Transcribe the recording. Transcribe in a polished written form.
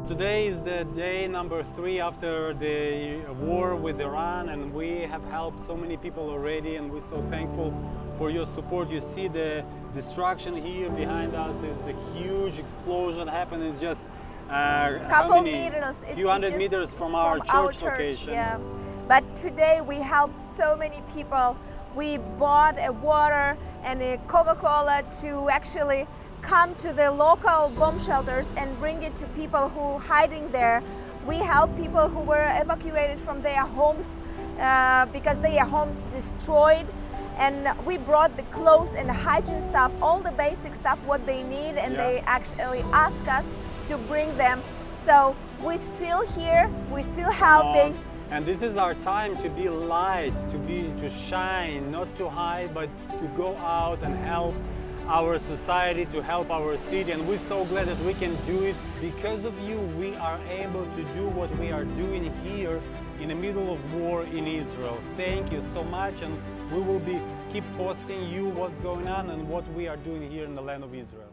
Today is the day number 3 after the war with Iran, and we have helped so many people already, and we're so thankful for your support. You see the destruction here behind us is the huge explosion happened. It's just couple meters, few hundred meters from our church location. Yeah. But today we helped so many people. We bought a water and a Coca-Cola to actually come to the local bomb shelters and bring it to people who are hiding there. We help people who were evacuated from their homes because their homes destroyed, and we brought the clothes and the hygiene stuff, all the basic stuff what they need, and they actually ask us to bring them. So we're still here, we're still helping. And this is our time to be light, to shine, not to hide, but to go out and help our society, to help our city, and we're so glad that we can do it. Because of you, we are able to do what we are doing here in the middle of war in Israel. Thank you so much, and we will keep posting you what's going on and what we are doing here in the land of Israel.